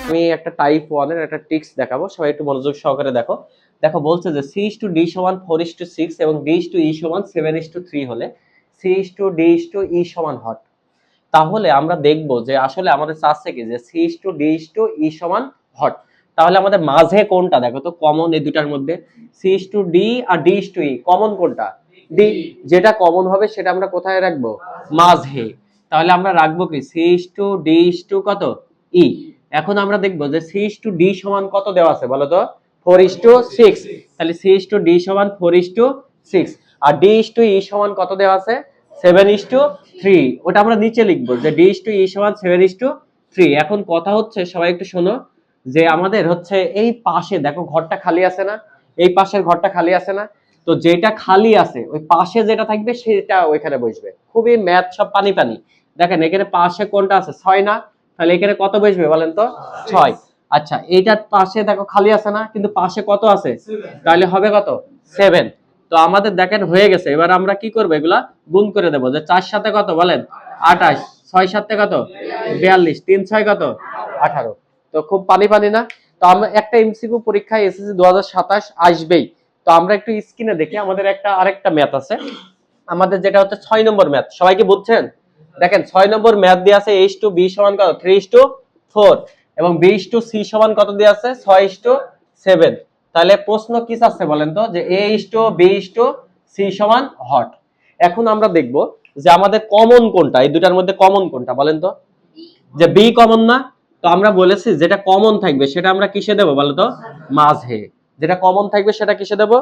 আমি একটা টাইপ 1 এর একটা ট্রিক্স দেখাবো, সবাই একটু মনোযোগ সহকারে দেখো। দেখো বলছে যে C/D সমান 4:6 এবং D/E সমান 7:3 হলে C/D/E সমান হট। তাহলে আমরা দেখব যে আসলে আমাদের চাচ্ছে কি যে C/D/E সমান হট। তাহলে আমাদের মাঝে কোনটা দেখো তো কমন এই দুটার মধ্যে? C/D আর D/E কমন কোনটা? D। যেটা কমন হবে সেটা আমরা কোথায় রাখবো? মাঝে। তাহলে আমরা রাখবো কি C/D কত? E। এখন আমরা দেখব যে C/D সমান কত দেওয়া আছে বলো তো? 4:6। তাহলে C/D সমান 4:6 আর D/E সমান কত দেওয়া আছে? 7:3। ওটা আমরা নিচে লিখবো যে D/E সমান 7:3। এখন কথা হচ্ছে সবাই একটু শোনো যে আমাদের হচ্ছে এই পাশে দেখো ঘরটা খালি আছে না, এই পাশের ঘরটা খালি আছে না, তো যেটা খালি আছে ওই পাশে যেটা থাকবে সেটা ওইখানে বসবে। খুবই ম্যাথ সব পানি পানি। দেখেন এখানে পাশে কোনটা আছে? 6 না? তাহলে এখানে কত বসবে বলেন তো? 6। আচ্ছা এইটার পাশে দেখো খালি আছে না, কিন্তু পাশে কত আছে? তাহলে হবে কত? 7। তো আমাদের দেখেন হয়ে গেছে। এবার আমরা কি করব? এগুলা গুণ করে দেব যে 4 সাথে কত বলেন? 28, 6 সাথে কত? 42, 3 6 কত? 18। তো খুব পানি পানি না? তো আমরা একটা এমসিকিউ পরীক্ষায় এসএসসি 2027 আসবেই। তো আমরা একটু স্ক্রিনে দেখি, আমাদের একটা আরেকটা ম্যাথ আছে আমাদের, যেটা হচ্ছে 6 নম্বর ম্যাথ। সবাই কি বুঝছেন? দেখেন 6 নম্বর ম্যাথ দিয়ে আছে H2B সমান কত? 3:4 এবং B/C সমান কত দিয়ে আছে? 6:7। তাহলে প্রশ্ন কি আছে বলেন তো? যে A/B/C সমান হট। এখন আমরা দেখব যে আমাদের কমন কোনটা, এই দুটার মধ্যে কমন কোনটা বলেন তো? যে B কমন না? তো আমরা বলেছি যেটা কমন থাকবে সেটা আমরা কিসে দেব বলো তো? মাঝে। যেটা কমন থাকবে সেটা কিসে দেব?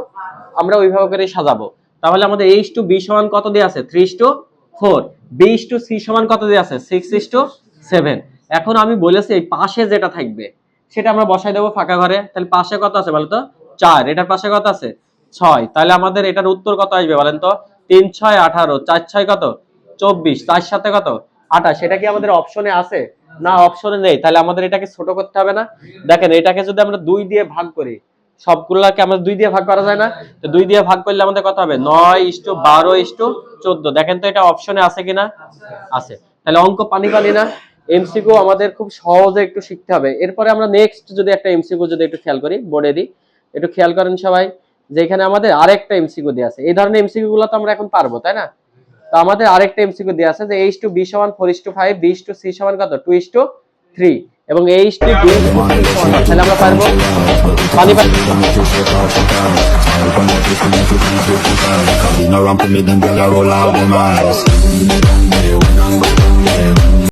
আমরা ওইভাবে করে সাজাবো। তাহলে আমাদের H2B সমান কত দিয়ে আছে? 3:4। B/C সমান কত দিয়ে আছে? 6:7। এখন আমি বলেছি এই পাশে যেটা থাকবে সেটা আমরা বসাই দেবো ফাঁকা ঘরে। তাহলে পাশে কত আছে বলো তো? 4। এটার পাশে কত আছে? 6। তাহলে আমাদের এটার উত্তর কত আসবে বলেন তো? 3 6 18, 4 6 কত? 24, 4 7 কত? 28। এটা কি আমাদের অপশনে আছে? না, অপশনে নেই। তাহলে আমাদের এটাকে ছোট করতে হবে না? দেখেন এটাকে যদি আমরা 2 দিয়ে ভাগ করি, সবগুলোকে আমরা 2 দিয়ে ভাগ করা যায় না? তো 2 দিয়ে ভাগ করলে আমাদের কত হবে? 9:12:14। দেখেন তো এটা অপশনে আছে কিনা? আছে। তাহলে অঙ্ক পানি পানি না? এমসিকিউ আমাদের খুব সহজে একটু শিখতে হবে। এরপরে আমরা নেক্সট যদি একটা এমসিকিউ যদি একটু খেয়াল করি, বোর্ডে দিই, একটু খেয়াল করেন সবাই যে এখানে আমাদের আরেকটা এমসিকিউ দেয়া আছে। এই ধরনের এমসিকিউ গুলো তো আমরা এখন পারবো, তাই না? তো আমাদের আরেকটা এমসিকিউ দেয়া আছে যে H2B সমান 4:5, B/C সমান কত? 2:3 এবং H2B সমান, তাহলে আমরা পারবো পানি পানি।